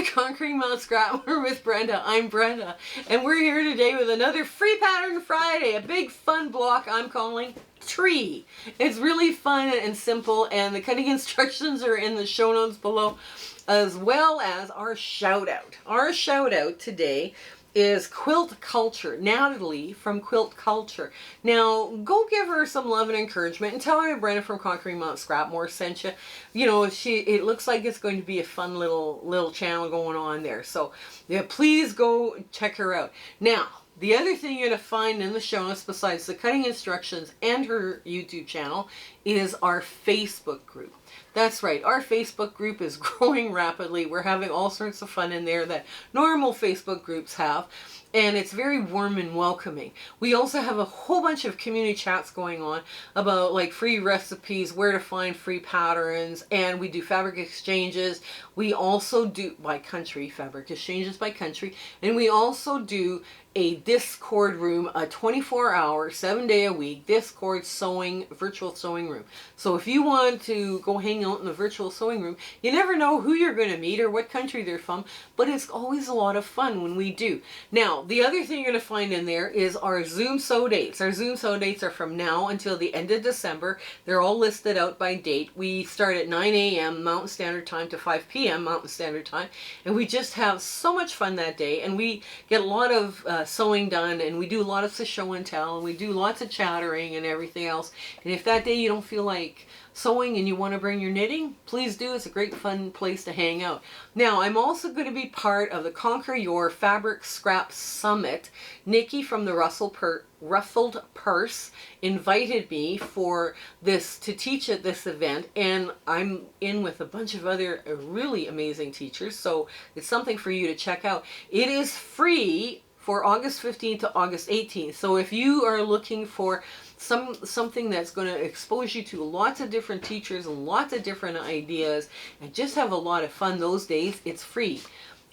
to Conquering Mount Scrap. We're with Brenda. I'm Brenda. And we're here today with another Free Pattern Friday. A big fun block I'm calling Tree. It's really fun and simple, and the cutting instructions are in the show notes below, as well as our shout out. Our shout out today is Quilt Culture, Natalie from Quilt Culture. Now, go give her some love and encouragement and tell her Brenda from Conquering Mount Scrapmore sent you. You know, it looks like it's going to be a fun little channel going on there. So, yeah, please go check her out. Now, the other thing you're going to find in the show notes, besides the cutting instructions and her YouTube channel, is our Facebook group. That's right, our Facebook group is growing rapidly. We're having all sorts of fun in there that normal Facebook groups have, and it's very warm and welcoming. We also have a whole bunch of community chats going on about like free recipes, where to find free patterns, and we do fabric exchanges. We also do by country, fabric exchanges by country, and we also do a Discord room, a 24-hour, 7-day-a-week Discord sewing, virtual sewing room. So if you want to go hang out in the virtual sewing room, you never know who you're going to meet or what country they're from, but it's always a lot of fun when we do. Now, the other thing you're going to find in there is our Zoom sew dates. Our Zoom sew dates are from now until the end of December. They're all listed out by date. We start at 9 a.m. Mountain Standard Time to 5 p.m. Mountain Standard Time, and we just have so much fun that day, and we get a lot of sewing done, and we do a lot of show and tell, and we do lots of chattering and everything else. And if that day you don't feel like sewing and you want to bring your knitting, please do. It's a great fun place to hang out. Now, I'm also going to be part of the Conquer Your Fabric Scrap Summit. Nicky from the Ruffled Purse invited me for this to teach at this event, and I'm in with a bunch of other really amazing teachers, so it's something for you to check out. It is free for August 15th to August 18th. So if you are looking for something that's going to expose you to lots of different teachers and lots of different ideas and just have a lot of fun those days, it's free.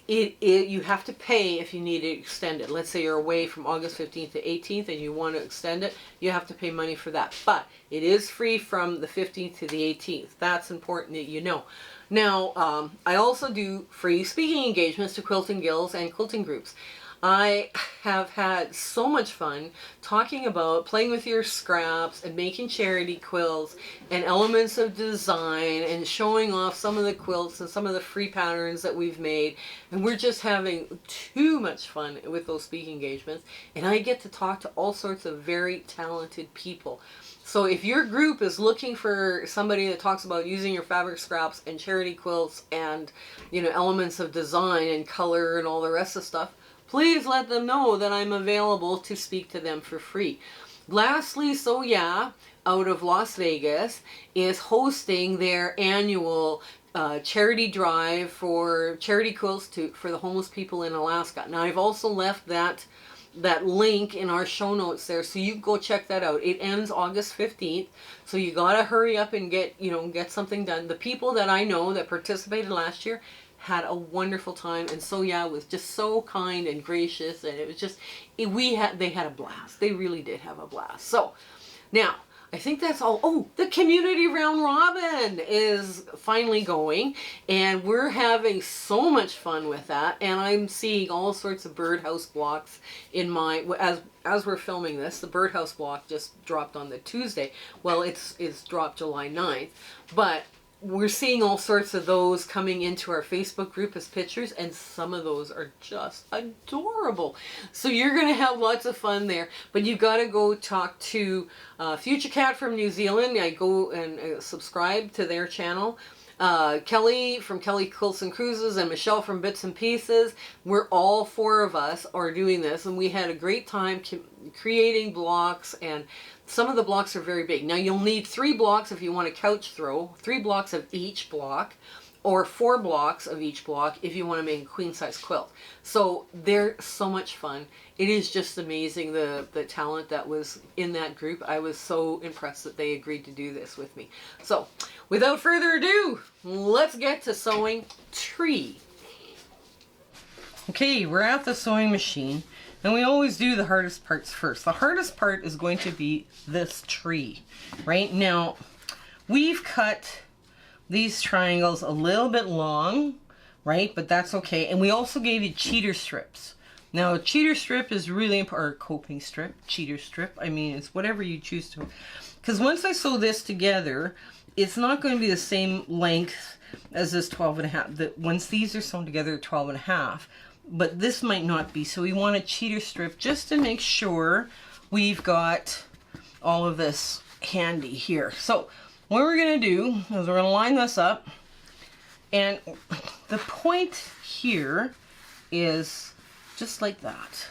You have to pay if you need to extend it. Let's say you're away from August 15th to 18th and you want to extend it, you have to pay money for that. But it is free from the 15th to the 18th. That's important that you know. Now, I also do free speaking engagements to quilting guilds and quilting groups. I have had so much fun talking about playing with your scraps and making charity quilts and elements of design and showing off some of the quilts and some of the free patterns that we've made. And we're just having too much fun with those speaking engagements. And I get to talk to all sorts of very talented people. So if your group is looking for somebody that talks about using your fabric scraps and charity quilts and, you know, elements of design and color and all the rest of stuff, please let them know that I'm available to speak to them for free. Lastly, So Yeah, out of Las Vegas, is hosting their annual charity drive for charity quilts for the homeless people in Alaska. Now, I've also left that link in our show notes there, so you can go check that out. It ends August 15th, so you gotta hurry up and get something done. The people that I know that participated last year had a wonderful time, and So Yeah was just so kind and gracious, and it was just, they had a blast. They really did have a blast. So now I think that's all. Oh, the community round robin is finally going, and we're having so much fun with that, and I'm seeing all sorts of birdhouse blocks in my, as we're filming this. The birdhouse block just dropped on the Tuesday. Well, it's dropped July 9th, but we're seeing all sorts of those coming into our Facebook group as pictures, and some of those are just adorable. So you're going to have lots of fun there, but you got to go talk to Future Cat from New Zealand. I go and subscribe to their channel. Kelly from Kelly Quilts and Cruises, and Michelle from Bits and Pieces. We're all four of us are doing this, and we had a great time creating blocks, and some of the blocks are very big. Now, you'll need 3 blocks if you want to couch throw, 3 blocks of each block, or 4 blocks of each block if you want to make a queen size quilt. So they're so much fun. It is just amazing, the talent that was in that group. I was so impressed that they agreed to do this with me. So without further ado, let's get to sewing Tree. Okay, we're at the sewing machine, and we always do the hardest parts first. The hardest part is going to be this tree. Right now, we've cut these triangles a little bit long, right? But that's okay. And we also gave you cheater strips. Now, a cheater strip is really important, or coping strip, cheater strip. I mean, it's whatever you choose to. Because once I sew this together, it's not going to be the same length as this 12.5. Once these are sewn together, 12.5. But this might not be. So we want a cheater strip just to make sure we've got all of this handy here. So what we're going to do is we're going to line this up. And the point here is just like that.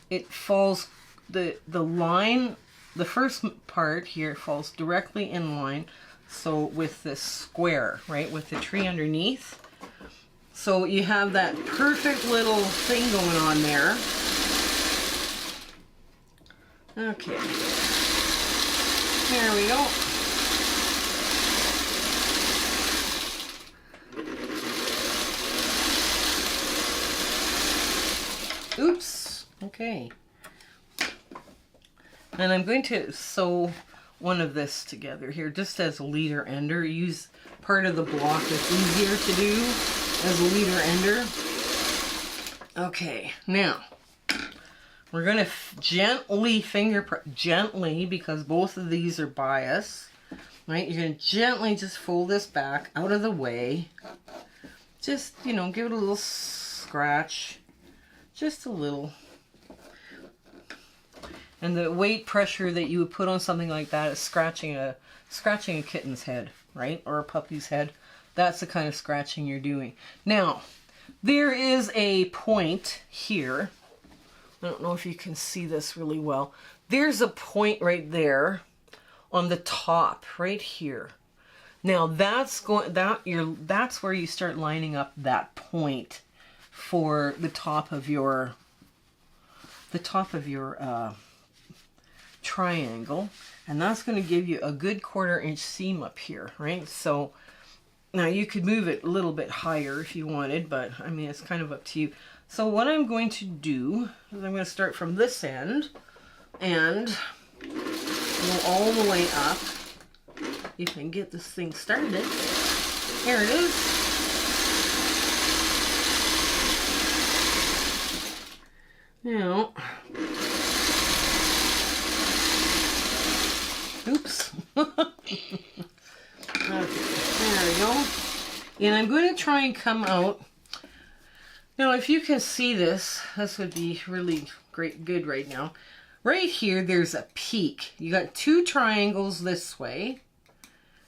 It falls, the line, the first part here falls directly in line. So with this square, right, with the tree underneath. So you have that perfect little thing going on there. Okay. There we go. Oops. Okay. And I'm going to sew one of this together here just as a leader ender. Use part of the block that's easier to do as a leader ender. Okay, now we're going to gently finger press, gently, because both of these are bias, right? You're going to gently just fold this back out of the way. Just, you know, give it a little scratch. Just a little. And the weight pressure that you would put on something like that is scratching a kitten's head, right? Or a puppy's head. That's the kind of scratching you're doing. Now, there is a point here. I don't know if you can see this really well. There's a point right there on the top, right here. Now that's where you start lining up that point for the top of your triangle, and that's going to give you a good 1/4 inch seam up here, right? So now you could move it a little bit higher if you wanted, but I mean, it's kind of up to you. So what I'm going to do is I'm going to start from this end and go all the way up. You can get this thing started. Here it is. Now, oops. Okay, there we go. And I'm going to try and come out. Now, if you can see this would be really good right now. Right here, there's a peak. You got 2 triangles this way,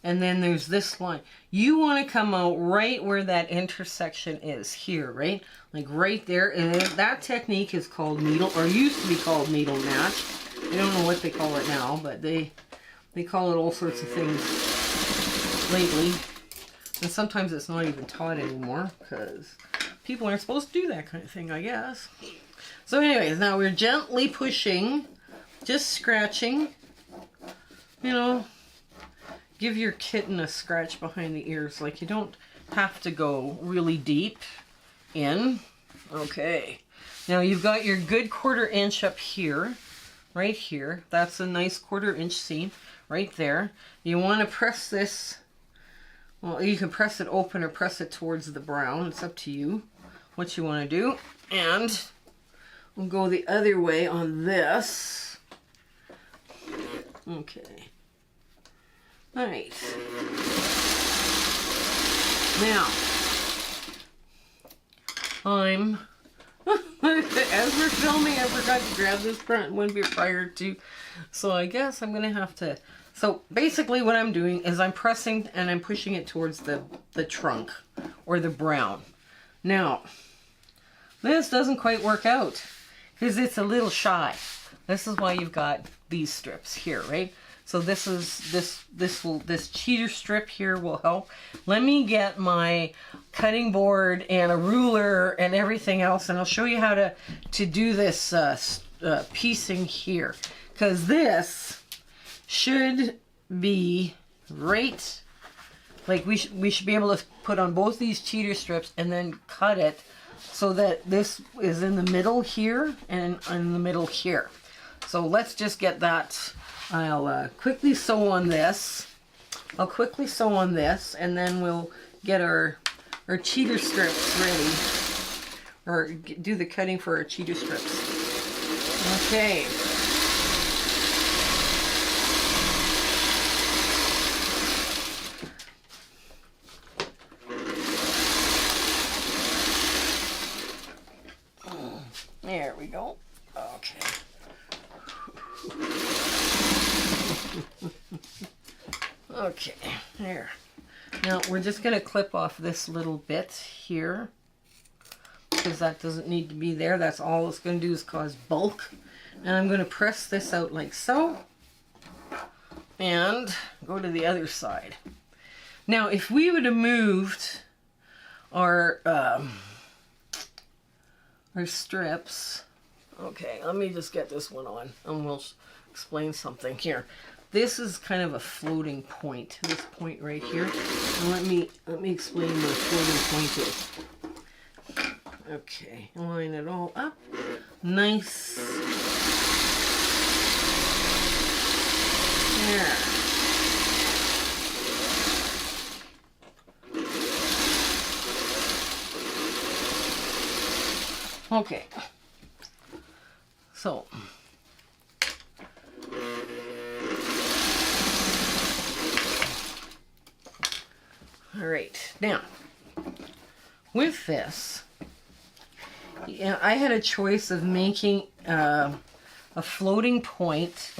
and then there's this line. You want to come out right where that intersection is here, right? Like right there. And that technique is called needle, or used to be called needle match. I don't know what they call it now, but they call it all sorts of things lately. And sometimes it's not even taught anymore because people aren't supposed to do that kind of thing, I guess. So anyways, now we're gently pushing, just scratching. You know, give your kitten a scratch behind the ears. Like, you don't have to go really deep in. Okay. Now you've got your good 1/4 inch up here, right here. That's a nice 1/4 inch seam right there. You want to press this. Well, you can press it open or press it towards the brown. It's up to you what you want to do. And we'll go the other way on this. Okay. All right. Now, as we're filming, I forgot to grab this front one bit prior to, so I guess I'm going to have to. So basically what I'm doing is I'm pressing and I'm pushing it towards the trunk or the brown. Now, this doesn't quite work out because it's a little shy. This is why you've got these strips here, right? So this cheater strip here will help. Let me get my cutting board and a ruler and everything else, and I'll show you how to do this piecing here, because this should be right, like we should be able to put on both these cheater strips and then cut it so that this is in the middle here and in the middle here. So let's just get that. I'll quickly sew on this. I'll quickly sew on this, and then we'll get our our cheater strips ready. Or do the cutting for our cheater strips. Okay. There we go. Okay. Okay, there. Now we're just going to clip off this little bit here, because that doesn't need to be there. That's all it's going to do is cause bulk. And I'm going to press this out like so, and go to the other side. Now if we would have moved our strips, okay, let me just get this one on and we'll explain something here. This is kind of a floating point, this point right here. And let me explain what a floating point is. Okay, line it all up. Nice. There. Okay. So. All right, now, with this, yeah, I had a choice of making a floating point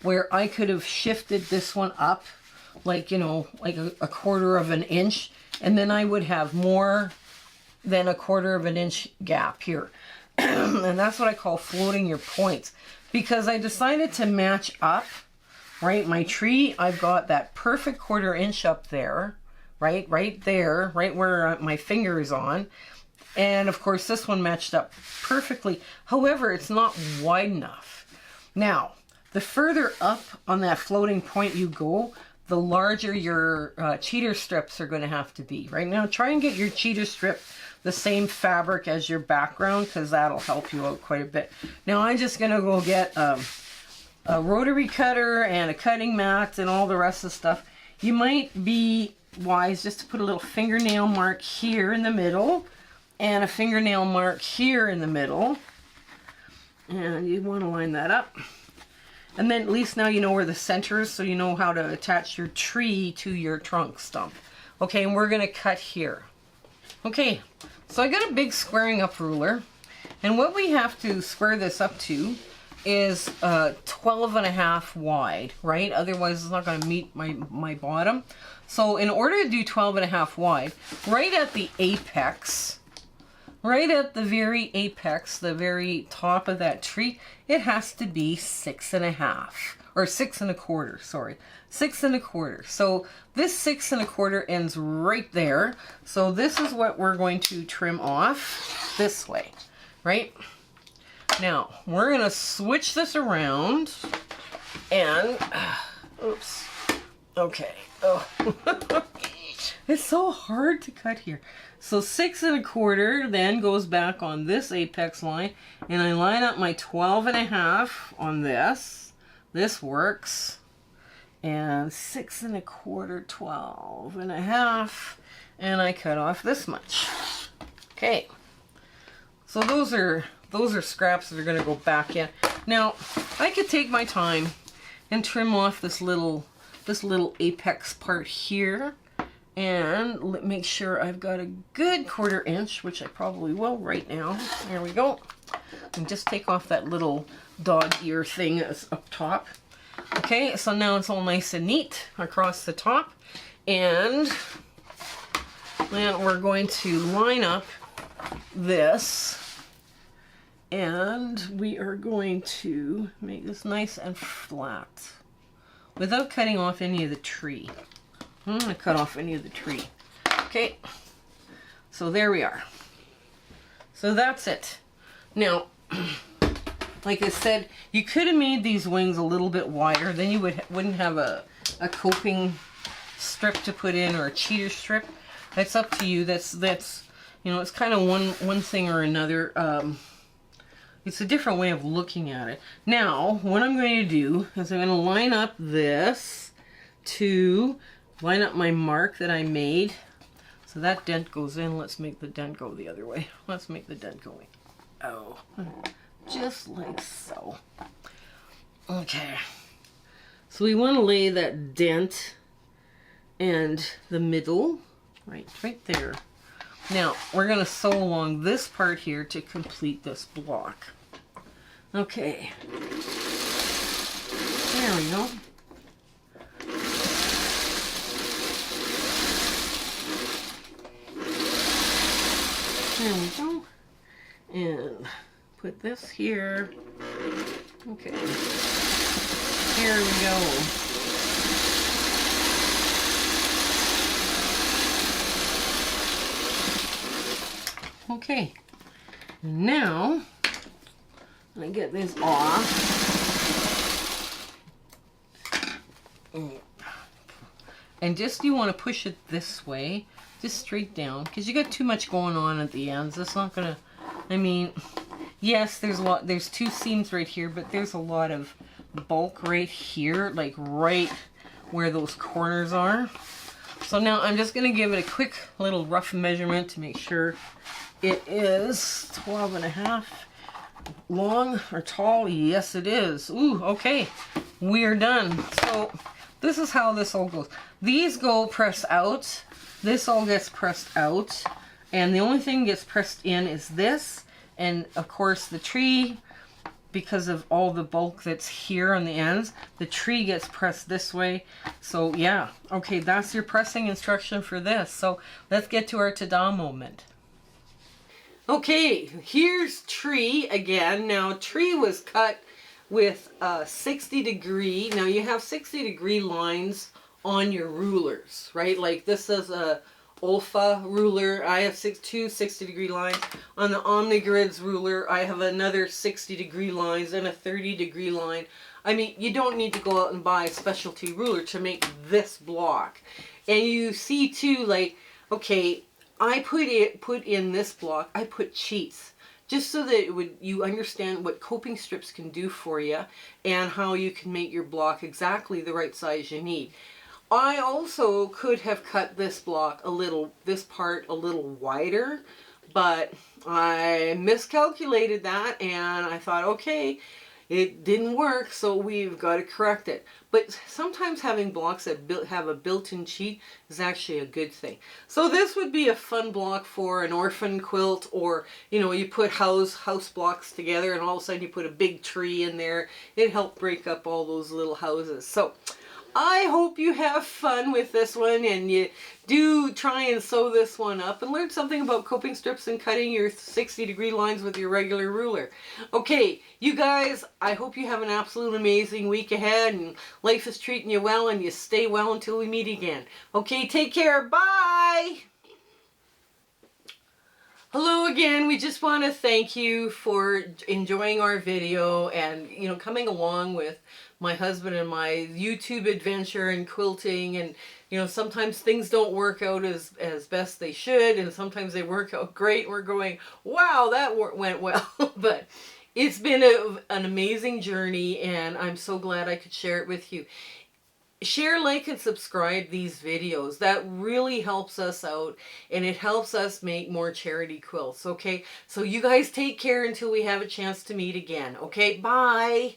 where I could have shifted this one up, like, you know, like a quarter of an inch, and then I would have more than a quarter of an inch gap here. And that's what I call floating your points, because I decided to match up, right? My tree, I've got that perfect quarter inch up there, right there, right where my finger is on. And of course this one matched up perfectly. However, it's not wide enough. Now, the further up on that floating point you go, the larger your cheater strips are going to have to be. Right now, try and get your cheater strip the same fabric as your background, because that'll help you out quite a bit. Now I'm just going to go get a rotary cutter and a cutting mat and all the rest of the stuff. You might be wise just to put a little fingernail mark here in the middle and a fingernail mark here in the middle, and you want to line that up, and then at least now you know where the center is, so you know how to attach your tree to your trunk stump. Okay, and we're going to cut here. Okay, so I got a big squaring up ruler, and what we have to square this up to is 12.5 wide, right? Otherwise it's not going to meet my bottom. So in order to do 12.5 wide, right at the apex, right at the very apex, the very top of that tree, it has to be 6.5, or 6.25, sorry, 6.25. So this 6.25 ends right there. So this is what we're going to trim off this way, right? Now, we're going to switch this around and, oops, okay, oh, it's so hard to cut here. So 6.25 then goes back on this apex line, and I line up my 12.5 on this. This works. And 6.25, 12.5, and I cut off this much. Okay, so those are scraps that are going to go back in. Now, I could take my time and trim off this little apex part here, and make sure I've got a good 1/4 inch, which I probably will right now. There we go. And just take off that little dog ear thing that's up top. Okay, so now it's all nice and neat across the top, and then we're going to line up this, and we are going to make this nice and flat without cutting off any of the tree. I'm not going to cut off any of the tree. Okay, so there we are. So that's it. Now, like I said, you could have made these wings a little bit wider. Then you wouldn't have a coping strip to put in, or a cheater strip. That's up to you. That's you know, it's kind of one thing or another. It's a different way of looking at it. Now, what I'm going to do is I'm going to line up this to line up my mark that I made. So that dent goes in. Let's make the dent go the other way. Let's make the dent go in. Oh, just like so. Okay. So we want to lay that dent and the middle right there. Now we're going to sew along this part here to complete this block. Okay. There we go. There we go. And put this here. Okay. Here we go. Okay. Now, I get this off. And just you want to push it this way, just straight down, because you got too much going on at the ends. It's not gonna, I mean, yes, there's two seams right here, but there's a lot of bulk right here, like right where those corners are. So now I'm just gonna give it a quick little rough measurement to make sure it is 12.5 long or tall. Yes, it is. Ooh, okay, we are done. So this is how this all goes. These go press out. This all gets pressed out. And the only thing gets pressed in is this. And of course the tree, because of all the bulk that's here on the ends, the tree gets pressed this way. So yeah, okay, that's your pressing instruction for this. So let's get to our ta-da moment. Okay, here's tree again. Now tree was cut with 60-degree. Now you have 60-degree lines on your rulers, right? Like this is a Olfa ruler. I have two 60-degree lines. On the Omnigrid's ruler, I have another 60-degree lines and a 30-degree line. I mean, you don't need to go out and buy a specialty ruler to make this block. And you see too, like, okay, I put in this block, I put cheats. Just so that you understand what coping strips can do for you and how you can make your block exactly the right size you need. I also could have cut this block this part a little wider, but I miscalculated that and I thought, okay, it didn't work, so we've got to correct it. But sometimes having blocks that have a built-in cheat is actually a good thing. So this would be a fun block for an orphan quilt, or, you know, you put house blocks together and all of a sudden you put a big tree in there. It helped break up all those little houses. So I hope you have fun with this one and you do try and sew this one up and learn something about coping strips and cutting your 60-degree lines with your regular ruler. Okay, you guys, I hope you have an absolute amazing week ahead and life is treating you well and you stay well until we meet again. Okay, take care. Bye! Hello again. We just want to thank you for enjoying our video and, you know, coming along with my husband and my YouTube adventure and quilting. And, you know, sometimes things don't work out as best they should, and sometimes they work out great. We're going, wow, that went well. But it's been an amazing journey, and I'm so glad I could share it with you. Share, like, and subscribe these videos. That really helps us out, and it helps us make more charity quilts, okay? So you guys take care until we have a chance to meet again, okay? Bye!